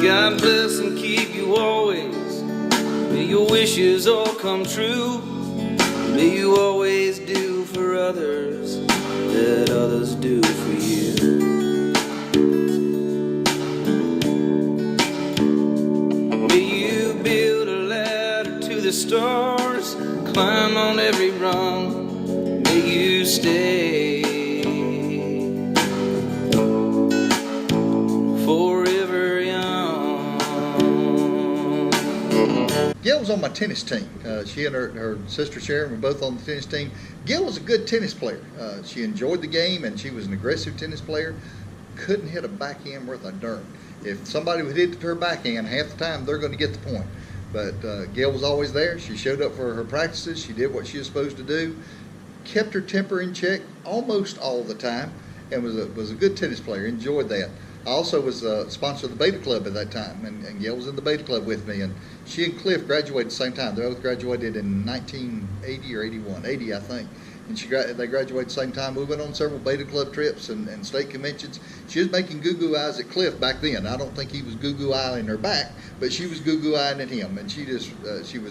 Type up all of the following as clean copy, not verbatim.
God bless and keep you always. May your wishes all come true. May you always do for others that others do for you. May you build a ladder to the stars, climb on every rung. May you stay forever young. Gail was on my tennis team. She and her sister Sharon were both on the tennis team. Gail was a good tennis player. She enjoyed the game, and she was an aggressive tennis player. Couldn't hit a backhand worth a darn. If somebody would hit her backhand, half the time they're going to get the point. But Gail was always there. She showed up for her practices. She did what she was supposed to do. Kept her temper in check almost all the time, and was a good tennis player. Enjoyed that. I also was a sponsor of the Beta Club at that time, and Gail was in the Beta Club with me. And she and Cliff graduated at the same time. They both graduated in 1980 or 81, 80 I think. And they graduated at the same time. We went on several Beta Club trips and state conventions. She was making goo-goo eyes at Cliff back then. I don't think he was goo-goo eyeing her back, but she was goo-goo eyeing at him. And she was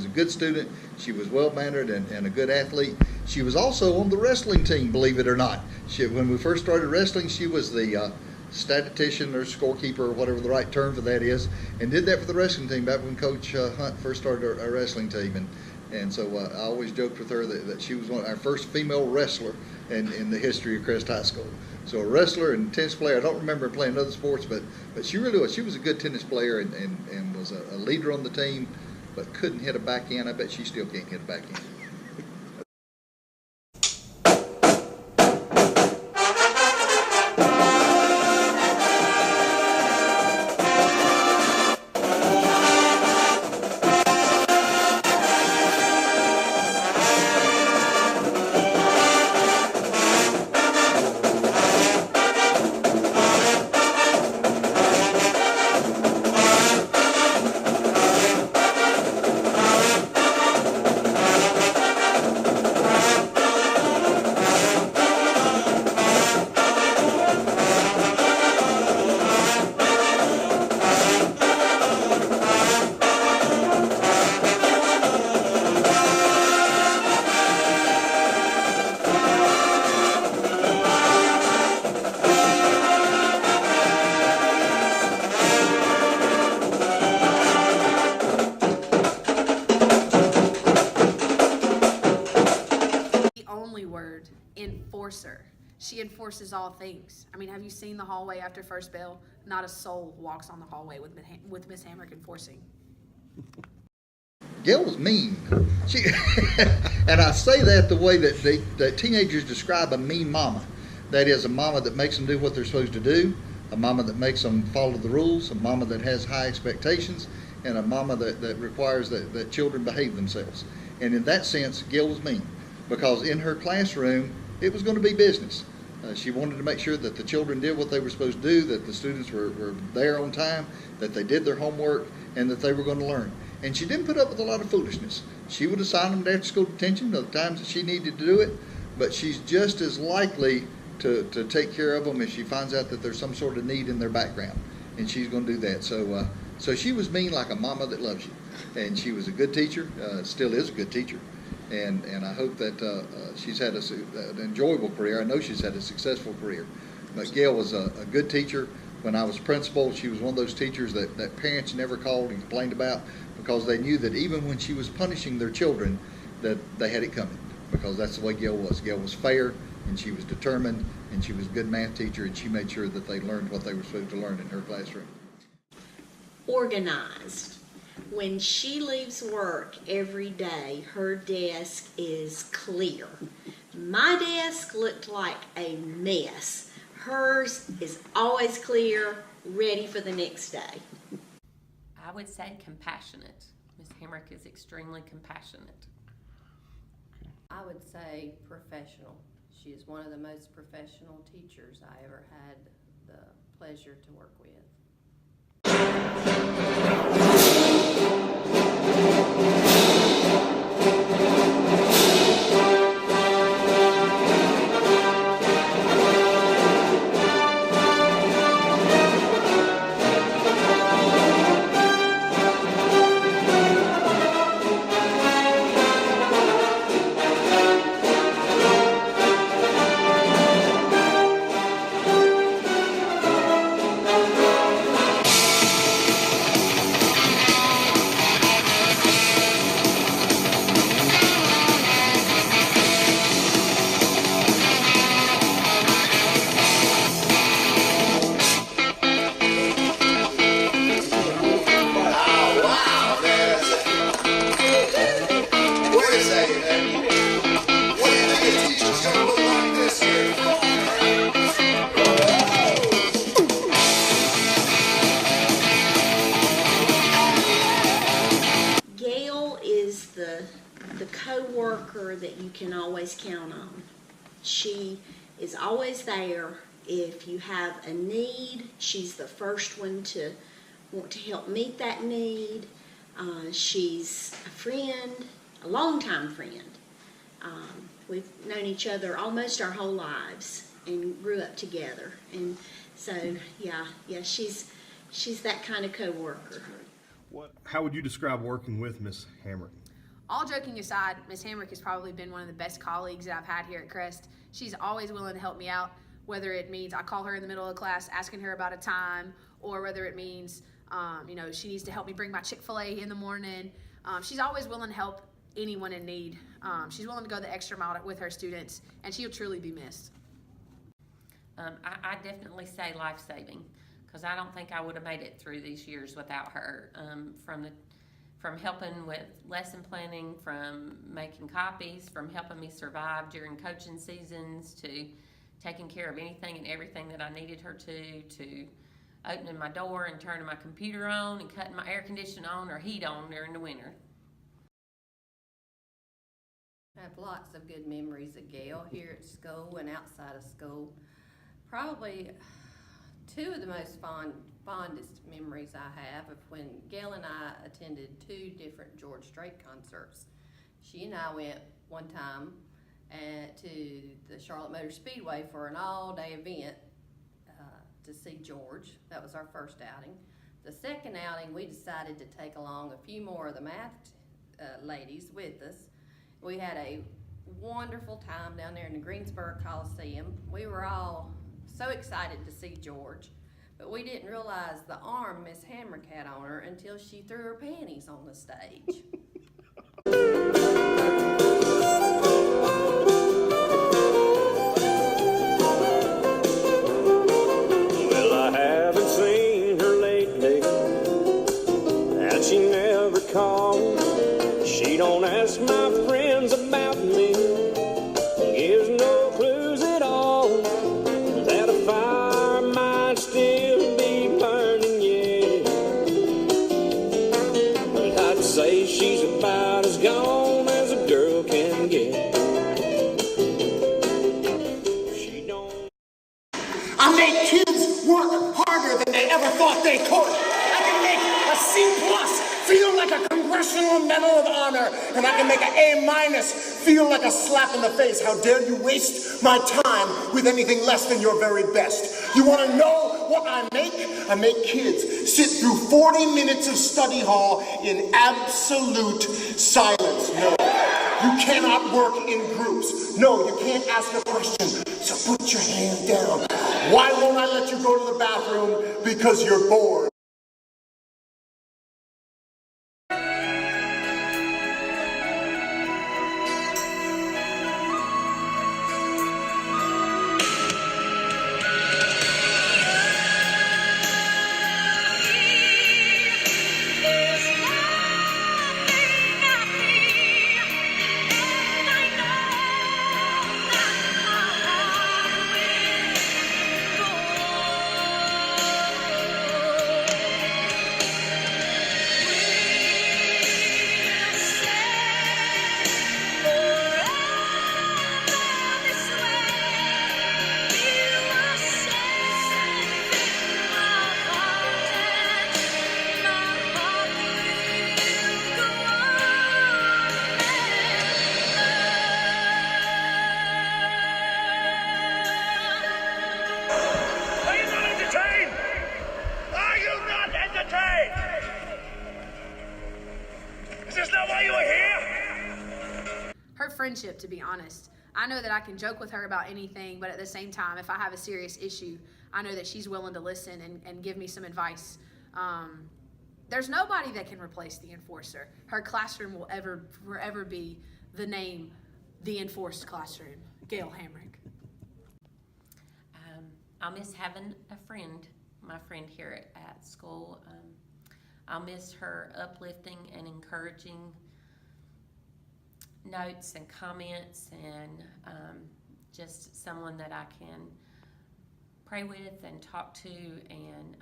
a good student. She was well-mannered and a good athlete. She was also on the wrestling team, believe it or not. When we first started wrestling, she was the statistician or scorekeeper or whatever the right term for that is, and did that for the wrestling team back when Coach Hunt first started our wrestling team. And so I always joked with her that she was our first female wrestler in the history of Crest High School. So a wrestler and tennis player. I don't remember her playing other sports, but she really was. She was a good tennis player and was a leader on the team, but couldn't hit a backhand. I bet she still can't hit a backhand. Enforcer. She enforces all things. I mean, have you seen the hallway after first bell? Not a soul walks on the hallway with Miss Hamrick enforcing. Gail was mean. She, and I say that the way that teenagers describe a mean mama. That is, a mama that makes them do what they're supposed to do, a mama that makes them follow the rules, a mama that has high expectations, and a mama that requires that children behave themselves. And in that sense, Gail was mean, because in her classroom, it was going to be business. She wanted to make sure that the children did what they were supposed to do, that the students were there on time, that they did their homework, and that they were going to learn. And she didn't put up with a lot of foolishness. She would assign them to after-school detention the times that she needed to do it, but she's just as likely to take care of them if she finds out that there's some sort of need in their background, and she's going to do that. So she was mean like a mama that loves you, and she was a good teacher, still is a good teacher. And I hope that she's had an enjoyable career. I know she's had a successful career. But Gail was a good teacher. When I was principal, she was one of those teachers that parents never called and complained about, because they knew that even when she was punishing their children, that they had it coming, because that's the way Gail was. Gail was fair, and she was determined, and she was a good math teacher, and she made sure that they learned what they were supposed to learn in her classroom. Organized. When she leaves work every day, her desk is clear. My desk looked like a mess. Hers is always clear, ready for the next day. I would say compassionate. Ms. Hamrick is extremely compassionate. I would say professional. She is one of the most professional teachers I ever had the pleasure to work with. the co-worker that you can always count on. She is always there. If you have a need, she's the first one to want to help meet that need. She's a friend, a longtime friend. We've known each other almost our whole lives and grew up together. And so, yeah, she's that kind of co-worker. How would you describe working with Miss Hamrick? All joking aside, Miss Hamrick has probably been one of the best colleagues that I've had here at Crest. She's always willing to help me out, whether it means I call her in the middle of class asking her about a time, or whether it means, she needs to help me bring my Chick-fil-A in the morning. She's always willing to help anyone in need. She's willing to go the extra mile with her students, and she'll truly be missed. I definitely say life-saving, because I don't think I would have made it through these years without her. From helping with lesson planning, from making copies, from helping me survive during coaching seasons, to taking care of anything and everything that I needed her to opening my door and turning my computer on and cutting my air conditioning on or heat on during the winter. I have lots of good memories of Gail here at school and outside of school. Probably two of the most fondest memories I have of when Gail and I attended 2 different George Strait concerts. She and I went one time to the Charlotte Motor Speedway for an all-day event to see George. That was our first outing. The second outing, we decided to take along a few more of the math ladies with us. We had a wonderful time down there in the Greensboro Coliseum. We were all so excited to see George, but we didn't realize the arm Miss Hamrick had on her until she threw her panties on the stage. Well, I haven't seen her lately, and she never calls. She don't ask my friends about me, gives no clues at all that a fire might still be burning yet. But I'd say she's about as gone as a girl can get. She don't. I make kids work harder than they ever thought they could. I can make a C+ feel like a Congressional Medal of Honor, and I can make an A- feel like a slap in the face. How dare you waste my time with anything less than your very best? You want to know what I make? I make kids sit through 40 minutes of study hall in absolute silence. No, you cannot work in groups. No, you can't ask a question, so put your hand down. Why won't I let you go to the bathroom? Because you're bored. Friendship, to be honest. I know that I can joke with her about anything, but at the same time, if I have a serious issue, I know that she's willing to listen and give me some advice. There's nobody that can replace the enforcer. Her classroom will forever be the name, the enforced classroom. Gail Hamrick. I'll miss having a friend, my friend here at school. I'll miss her uplifting and encouraging notes and comments, and just someone that I can pray with and talk to, and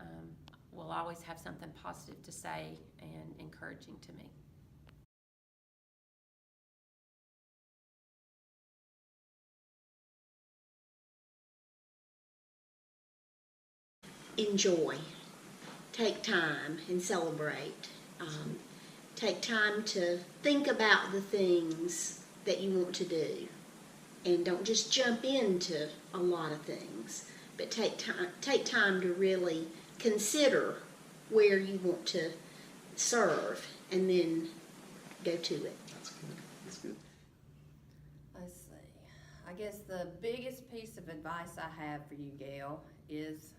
will always have something positive to say and encouraging to me. enjoy. Take time and celebrate. Take time to think about the things that you want to do. And don't just jump into a lot of things, but take time to really consider where you want to serve and then go to it. That's good. That's good. Let's see. I guess the biggest piece of advice I have for you, Gail, is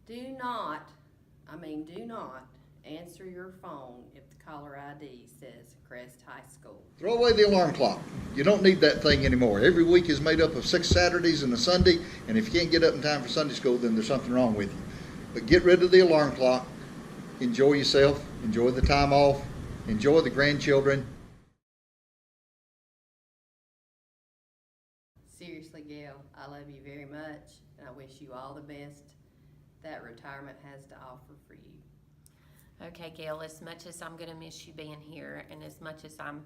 do not answer your phone if the caller ID says Crest High School. Throw away the alarm clock. You don't need that thing anymore. Every week is made up of 6 Saturdays and a Sunday, and if you can't get up in time for Sunday school, then there's something wrong with you. But get rid of the alarm clock. Enjoy yourself. Enjoy the time off. Enjoy the grandchildren. Seriously, Gail, I love you very much, and I wish you all the best that retirement has to offer for you. Okay, Gail, as much as I'm gonna miss you being here, and as much as I'm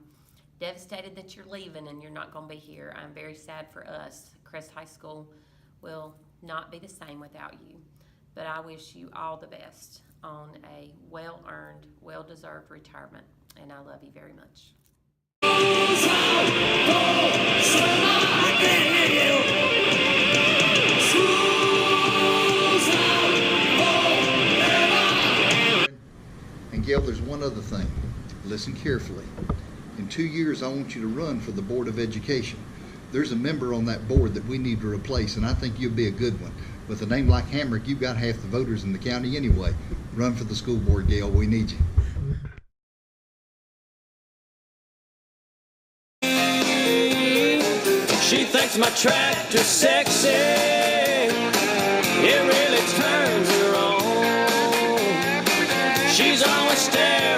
devastated that you're leaving and you're not gonna be here, I'm very sad for us. Crest High School will not be the same without you. But I wish you all the best on a well-earned, well-deserved retirement, and I love you very much. And Gail, there's one other thing. Listen carefully. In 2 years, I want you to run for the Board of Education. There's a member on that board that we need to replace, and I think you'll be a good one. With a name like Hamrick, you've got half the voters in the county anyway. Run for the school board, Gail. We need you. She thinks my tractor's sexy. It really turns her on. She's always staring